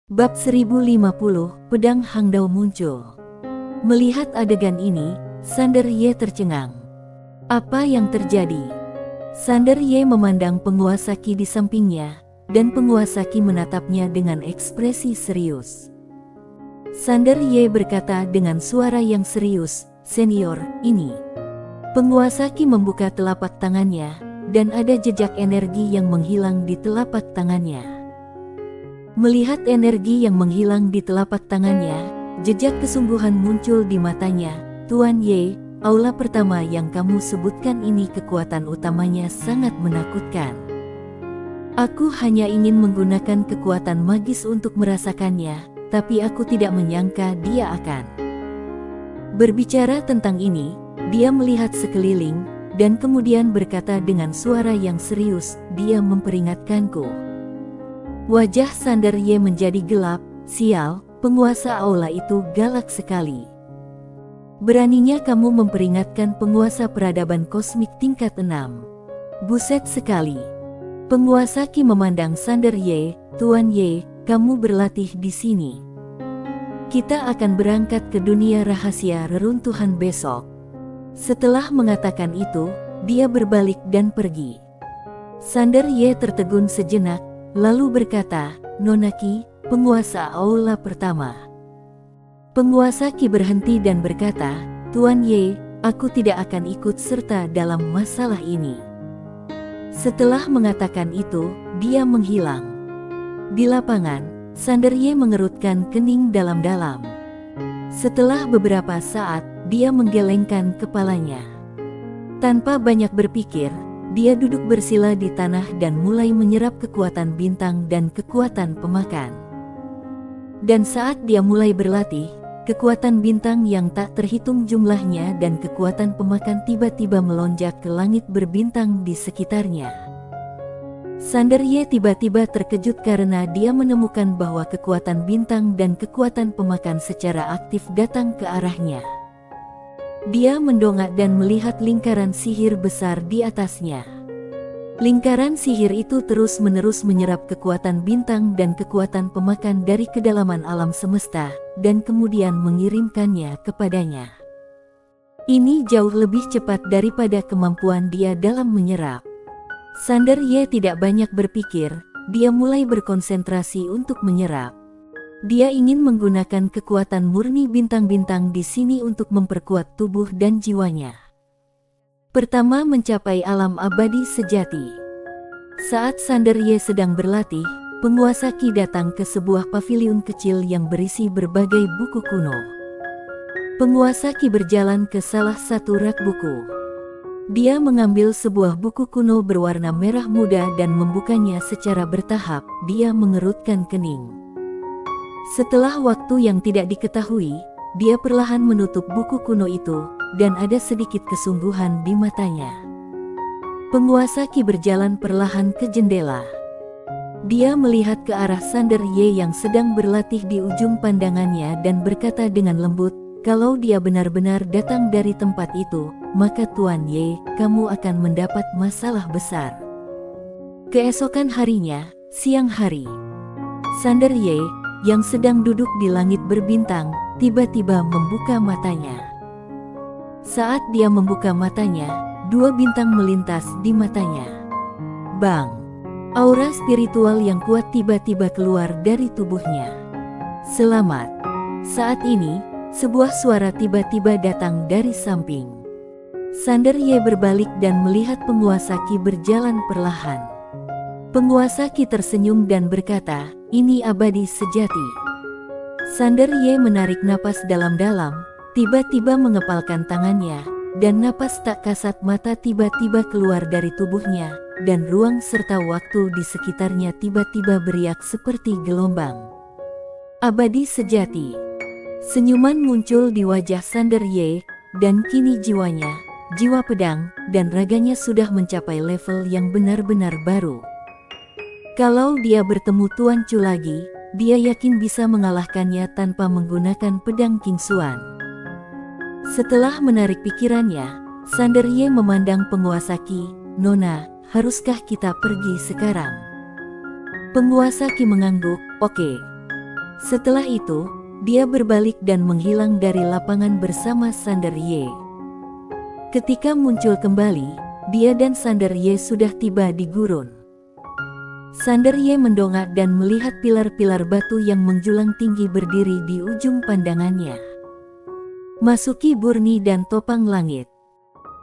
Bab 1050, Pedang Hangdao muncul. Melihat adegan ini, Sander Ye tercengang. Apa yang terjadi? Sander Ye memandang penguasa Qi di sampingnya, dan penguasa Qi menatapnya dengan ekspresi serius. Sander Ye berkata dengan suara yang serius, "Senior, ini." Penguasa Qi membuka telapak tangannya, dan ada jejak energi yang menghilang di telapak tangannya. Melihat energi yang menghilang di telapak tangannya, jejak kesungguhan muncul di matanya. "Tuan Ye, aula pertama yang kamu sebutkan ini kekuatan utamanya sangat menakutkan. Aku hanya ingin menggunakan kekuatan magis untuk merasakannya, tapi aku tidak menyangka dia akan." Berbicara tentang ini, dia melihat sekeliling, dan kemudian berkata dengan suara yang serius, "Dia memperingatkanku." Wajah Sander Ye menjadi gelap. "Sial, penguasa aula itu galak sekali. Beraninya kamu memperingatkan penguasa peradaban kosmik tingkat 6. Buset sekali." Penguasa Qi memandang Sander Ye. "Tuan Ye, kamu berlatih di sini. Kita akan berangkat ke dunia rahasia reruntuhan besok." Setelah mengatakan itu, dia berbalik dan pergi. Sander Ye tertegun sejenak, lalu berkata, "Nona Qi, penguasa aula pertama." Penguasa Qi berhenti dan berkata, "Tuan Ye, aku tidak akan ikut serta dalam masalah ini." Setelah mengatakan itu, dia menghilang. Di lapangan, Sander Ye mengerutkan kening dalam-dalam. Setelah beberapa saat, dia menggelengkan kepalanya. Tanpa banyak berpikir, dia duduk bersila di tanah dan mulai menyerap kekuatan bintang dan kekuatan pemakan. Dan saat dia mulai berlatih, kekuatan bintang yang tak terhitung jumlahnya dan kekuatan pemakan tiba-tiba melonjak ke langit berbintang di sekitarnya. Sander Ye tiba-tiba terkejut karena dia menemukan bahwa kekuatan bintang dan kekuatan pemakan secara aktif datang ke arahnya. Dia mendongak dan melihat lingkaran sihir besar di atasnya. Lingkaran sihir itu terus-menerus menyerap kekuatan bintang dan kekuatan pemakan dari kedalaman alam semesta, dan kemudian mengirimkannya kepadanya. Ini jauh lebih cepat daripada kemampuan dia dalam menyerap. Sander Ye tidak banyak berpikir, dia mulai berkonsentrasi untuk menyerap. Dia ingin menggunakan kekuatan murni bintang-bintang di sini untuk memperkuat tubuh dan jiwanya. Pertama, mencapai alam abadi sejati. Saat Sander Ye sedang berlatih, penguasa Qi datang ke sebuah paviliun kecil yang berisi berbagai buku kuno. Penguasa Qi berjalan ke salah satu rak buku. Dia mengambil sebuah buku kuno berwarna merah muda dan membukanya secara bertahap. Dia mengerutkan kening. Setelah waktu yang tidak diketahui, dia perlahan menutup buku kuno itu, dan ada sedikit kesungguhan di matanya. Penguasa Qi berjalan perlahan ke jendela. Dia melihat ke arah Sander Ye yang sedang berlatih di ujung pandangannya dan berkata dengan lembut, "Kalau dia benar-benar datang dari tempat itu, maka Tuan Ye, kamu akan mendapat masalah besar." Keesokan harinya, siang hari, Sander Ye yang sedang duduk di langit berbintang, tiba-tiba membuka matanya. Saat dia membuka matanya, dua bintang melintas di matanya. Bang! Aura spiritual yang kuat tiba-tiba keluar dari tubuhnya. "Selamat!" Saat ini, sebuah suara tiba-tiba datang dari samping. Sander Ye berbalik dan melihat penguasa Qi berjalan perlahan. Penguasa Qi tersenyum dan berkata, "Ini abadi sejati." Sander Ye menarik napas dalam-dalam, tiba-tiba mengepalkan tangannya, dan napas tak kasat mata tiba-tiba keluar dari tubuhnya, dan ruang serta waktu di sekitarnya tiba-tiba beriak seperti gelombang. Abadi sejati. Senyuman muncul di wajah Sander Ye, dan kini jiwanya, jiwa pedang, dan raganya sudah mencapai level yang benar-benar baru. Kalau dia bertemu Tuan Chu lagi, dia yakin bisa mengalahkannya tanpa menggunakan pedang King Xuan. Setelah menarik pikirannya, Sander Ye memandang penguasa Qi. "Nona, haruskah kita pergi sekarang?" Penguasa Qi mengangguk, "Oke." Setelah itu, dia berbalik dan menghilang dari lapangan bersama Sander Ye. Ketika muncul kembali, dia dan Sander Ye sudah tiba di gurun. Sander Ye mendongak dan melihat pilar-pilar batu yang menjulang tinggi berdiri di ujung pandangannya. Masuki Burni dan topang langit.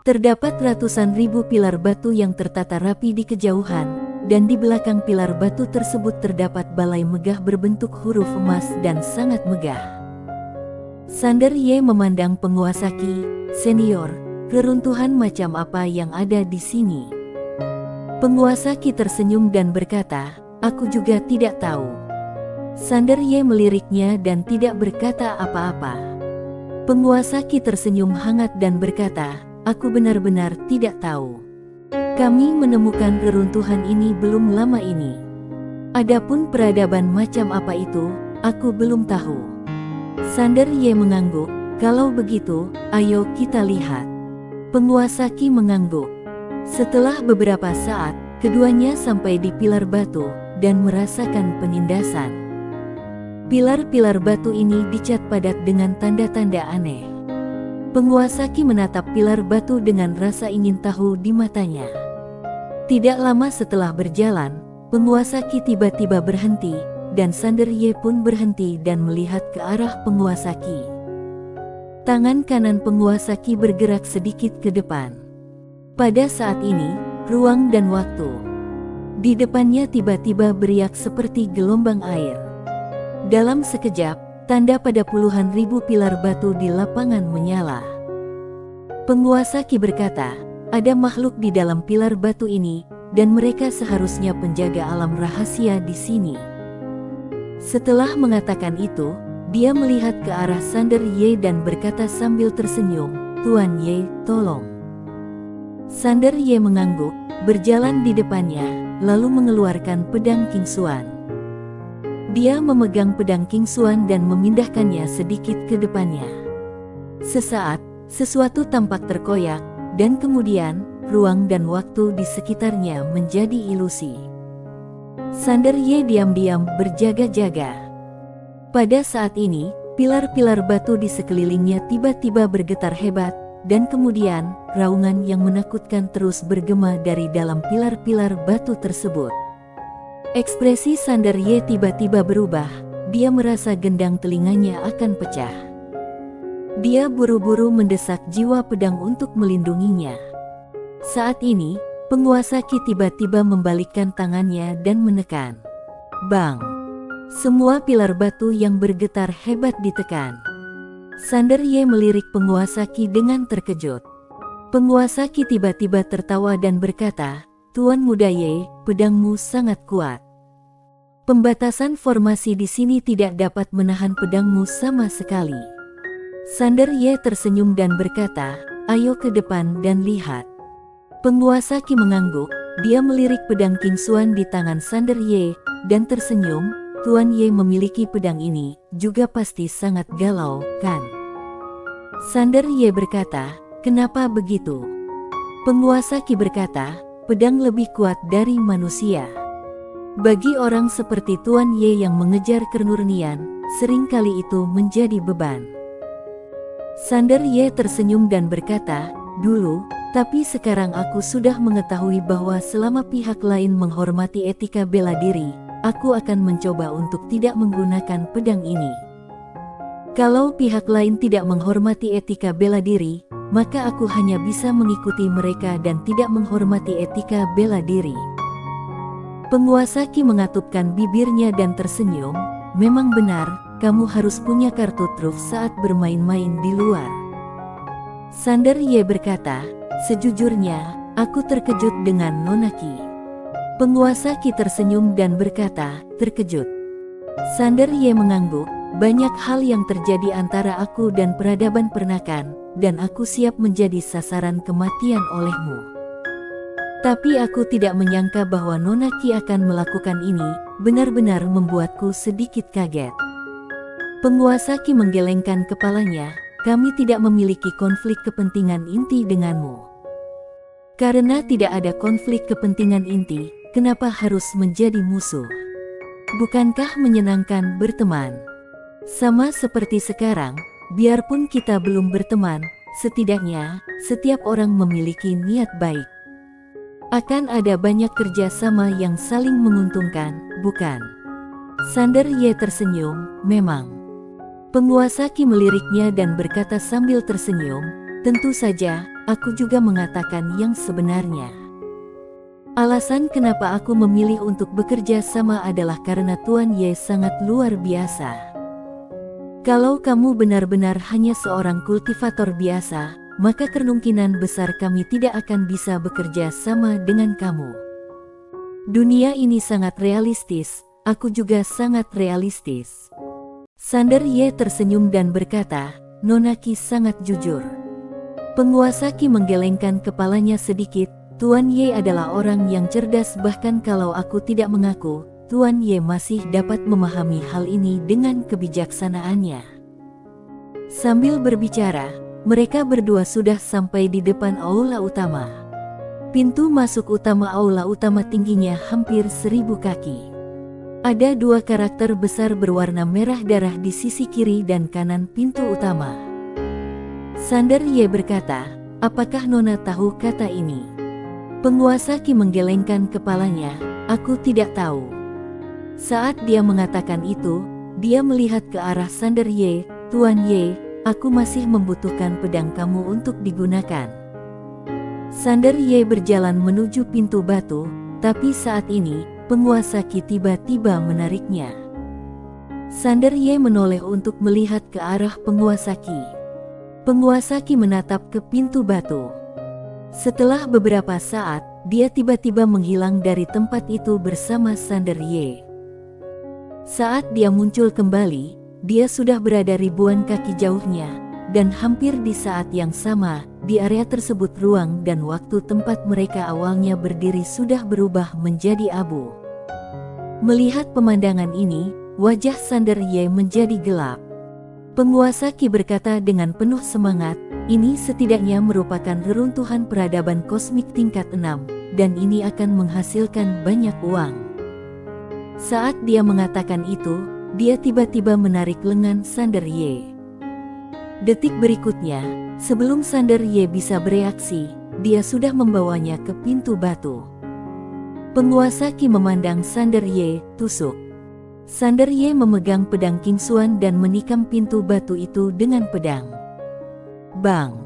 Terdapat ratusan ribu pilar batu yang tertata rapi di kejauhan, dan di belakang pilar batu tersebut terdapat balai megah berbentuk huruf emas dan sangat megah. Sander Ye memandang penguasa Qi senior, reruntuhan macam apa yang ada di sini. Penguasa Qi tersenyum dan berkata, "Aku juga tidak tahu." Sander Ye meliriknya dan tidak berkata apa-apa. Penguasa Qi tersenyum hangat dan berkata, "Aku benar-benar tidak tahu. Kami menemukan reruntuhan ini belum lama ini. Adapun peradaban macam apa itu, aku belum tahu." Sander Ye mengangguk, "Kalau begitu, ayo kita lihat." Penguasa Qi mengangguk. Setelah beberapa saat, keduanya sampai di pilar batu dan merasakan penindasan. Pilar-pilar batu ini dicat padat dengan tanda-tanda aneh. Penguasa Qi menatap pilar batu dengan rasa ingin tahu di matanya. Tidak lama setelah berjalan, penguasa Qi tiba-tiba berhenti, dan Sander Ye pun berhenti dan melihat ke arah penguasa Qi. Tangan kanan penguasa Qi bergerak sedikit ke depan. Pada saat ini, ruang dan waktu di depannya tiba-tiba beriak seperti gelombang air. Dalam sekejap, tanda pada puluhan ribu pilar batu di lapangan menyala. Penguasa Qi berkata, "Ada makhluk di dalam pilar batu ini, dan mereka seharusnya penjaga alam rahasia di sini." Setelah mengatakan itu, dia melihat ke arah Sander Ye dan berkata sambil tersenyum, "Tuan Ye, tolong." Sander Ye mengangguk, berjalan di depannya, lalu mengeluarkan pedang King Xuan. Dia memegang pedang King Xuan dan memindahkannya sedikit ke depannya. Sesaat, sesuatu tampak terkoyak, dan kemudian, ruang dan waktu di sekitarnya menjadi ilusi. Sander Ye diam-diam berjaga-jaga. Pada saat ini, pilar-pilar batu di sekelilingnya tiba-tiba bergetar hebat, dan kemudian, raungan yang menakutkan terus bergema dari dalam pilar-pilar batu tersebut. Ekspresi Sander Ye tiba-tiba berubah, dia merasa gendang telinganya akan pecah. Dia buru-buru mendesak jiwa pedang untuk melindunginya. Saat ini, penguasa Qi tiba-tiba membalikkan tangannya dan menekan. Bang! Semua pilar batu yang bergetar hebat ditekan. Sander Ye melirik penguasa Qi dengan terkejut. Penguasa Qi tiba-tiba tertawa dan berkata, "Tuan Muda Ye, pedangmu sangat kuat. Pembatasan formasi di sini tidak dapat menahan pedangmu sama sekali." Sander Ye tersenyum dan berkata, "Ayo ke depan dan lihat." Penguasa Qi mengangguk, dia melirik pedang King Xuan di tangan Sander Ye, dan tersenyum, "Tuan Ye memiliki pedang ini, juga pasti sangat galau, kan?" Sander Ye berkata, "Kenapa begitu?" Penguasa Qi berkata, "Pedang lebih kuat dari manusia. Bagi orang seperti Tuan Ye yang mengejar kemurnian, seringkali itu menjadi beban." Sander Ye tersenyum dan berkata, "Dulu, tapi sekarang aku sudah mengetahui bahwa selama pihak lain menghormati etika bela diri, aku akan mencoba untuk tidak menggunakan pedang ini. Kalau pihak lain tidak menghormati etika bela diri, maka aku hanya bisa mengikuti mereka dan tidak menghormati etika bela diri." Penguasa Qi mengatupkan bibirnya dan tersenyum, "Memang benar, kamu harus punya kartu truf saat bermain-main di luar." Sander Ye berkata, "Sejujurnya, aku terkejut dengan Nona Qi." Penguasa Qi tersenyum dan berkata, "Terkejut?" Sander Ye mengangguk, "Banyak hal yang terjadi antara aku dan peradaban pernakan, dan aku siap menjadi sasaran kematian olehmu. Tapi aku tidak menyangka bahwa Nona Qi akan melakukan ini, benar-benar membuatku sedikit kaget." Penguasa Qi menggelengkan kepalanya, "Kami tidak memiliki konflik kepentingan inti denganmu. Karena tidak ada konflik kepentingan inti, kenapa harus menjadi musuh?" Bukankah menyenangkan berteman? Sama seperti sekarang, biarpun kita belum berteman, setidaknya setiap orang memiliki niat baik. Akan ada banyak kerjasama yang saling menguntungkan, bukan? Sander Ye tersenyum, memang. Penguasa Qi meliriknya dan berkata sambil tersenyum, tentu saja, aku juga mengatakan yang sebenarnya. Alasan kenapa aku memilih untuk bekerja sama adalah karena Tuan Ye sangat luar biasa. Kalau kamu benar-benar hanya seorang kultivator biasa, maka kemungkinan besar kami tidak akan bisa bekerja sama dengan kamu. Dunia ini sangat realistis, aku juga sangat realistis. Sander Ye tersenyum dan berkata, Nona Qi sangat jujur. Penguasa Qi menggelengkan kepalanya sedikit. Tuan Ye adalah orang yang cerdas, bahkan kalau aku tidak mengaku, Tuan Ye masih dapat memahami hal ini dengan kebijaksanaannya. Sambil berbicara, mereka berdua sudah sampai di depan aula utama. Pintu masuk utama aula utama tingginya hampir 1000 kaki. Ada 2 karakter besar berwarna merah darah di sisi kiri dan kanan pintu utama. Sander Ye berkata, apakah Nona tahu kata ini? Penguasa Qi menggelengkan kepalanya, aku tidak tahu. Saat dia mengatakan itu, dia melihat ke arah Sander Ye, Tuan Ye, aku masih membutuhkan pedang kamu untuk digunakan. Sander Ye berjalan menuju pintu batu, tapi saat ini, penguasa Qi tiba-tiba menariknya. Sander Ye menoleh untuk melihat ke arah penguasa Qi. Penguasa Qi menatap ke pintu batu. Setelah beberapa saat, dia tiba-tiba menghilang dari tempat itu bersama Sander Ye. Saat dia muncul kembali, dia sudah berada ribuan kaki jauhnya, dan hampir di saat yang sama, di area tersebut ruang dan waktu tempat mereka awalnya berdiri sudah berubah menjadi abu. Melihat pemandangan ini, wajah Sander Ye menjadi gelap. Penguasa Qi berkata dengan penuh semangat, ini setidaknya merupakan reruntuhan peradaban kosmik tingkat 6, dan ini akan menghasilkan banyak uang. Saat dia mengatakan itu, dia tiba-tiba menarik lengan Sander Ye. Detik berikutnya, sebelum Sander Ye bisa bereaksi, dia sudah membawanya ke pintu batu. Penguasa Qi memandang Sander Ye, tusuk. Sander Ye memegang pedang Qingxuan dan menikam pintu batu itu dengan pedang. Bang!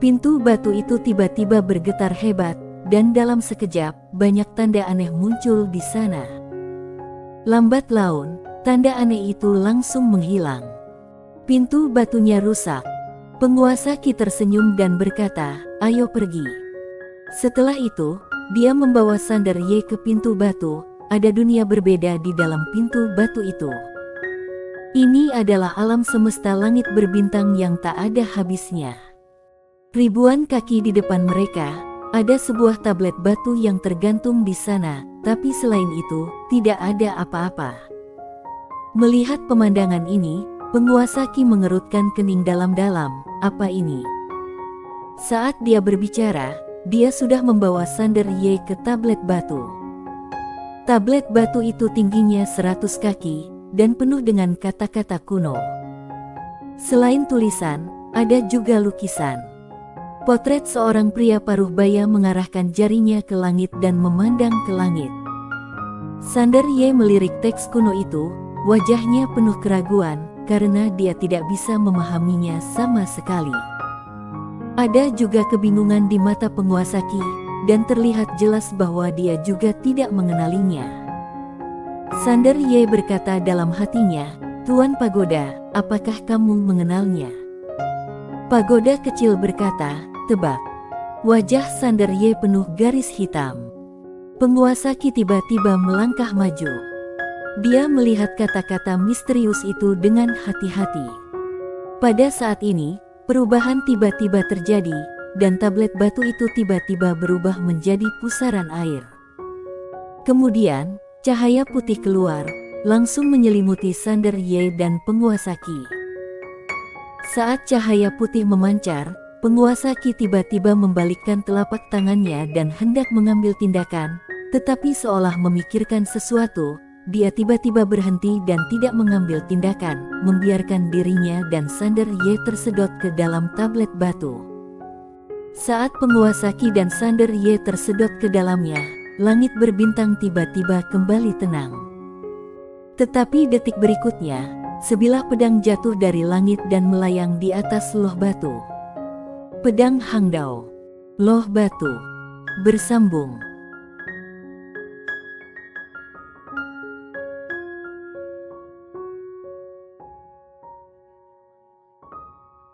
Pintu batu itu tiba-tiba bergetar hebat, dan dalam sekejap, banyak tanda aneh muncul di sana. Lambat laun, tanda aneh itu langsung menghilang. Pintu batunya rusak. Penguasa Qi tersenyum dan berkata, ayo pergi. Setelah itu, dia membawa Sander Ye ke pintu batu. Ada dunia berbeda di dalam pintu batu itu. Ini adalah alam semesta langit berbintang yang tak ada habisnya. Ribuan kaki di depan mereka, ada sebuah tablet batu yang tergantung di sana, tapi selain itu, tidak ada apa-apa. Melihat pemandangan ini, penguasa Qi mengerutkan kening dalam-dalam, apa ini? Saat dia berbicara, dia sudah membawa Sander Ye ke tablet batu. Tablet batu itu tingginya 100 kaki, dan penuh dengan kata-kata kuno. Selain tulisan, ada juga lukisan. Potret seorang pria paruh baya mengarahkan jarinya ke langit dan memandang ke langit. Sander Ye melirik teks kuno itu, wajahnya penuh keraguan, karena dia tidak bisa memahaminya sama sekali. Ada juga kebingungan di mata penguasa Qi, dan terlihat jelas bahwa dia juga tidak mengenalinya. Sander Ye berkata dalam hatinya, Tuan Pagoda, apakah kamu mengenalnya? Pagoda kecil berkata, tebak. Wajah Sander Ye penuh garis hitam. Penguasa Qi tiba-tiba melangkah maju. Dia melihat kata-kata misterius itu dengan hati-hati. Pada saat ini, perubahan tiba-tiba terjadi, dan tablet batu itu tiba-tiba berubah menjadi pusaran air. Kemudian, cahaya putih keluar, langsung menyelimuti Sander Ye dan penguasa Qi. Saat cahaya putih memancar, penguasa Qi tiba-tiba membalikkan telapak tangannya dan hendak mengambil tindakan, tetapi seolah memikirkan sesuatu, dia tiba-tiba berhenti dan tidak mengambil tindakan, membiarkan dirinya dan Sander Ye tersedot ke dalam tablet batu. Saat penguasa Qi dan Sander Ye tersedot ke dalamnya, langit berbintang tiba-tiba kembali tenang. Tetapi detik berikutnya, sebilah pedang jatuh dari langit dan melayang di atas loh batu. Pedang Hangdao. Loh batu. Bersambung.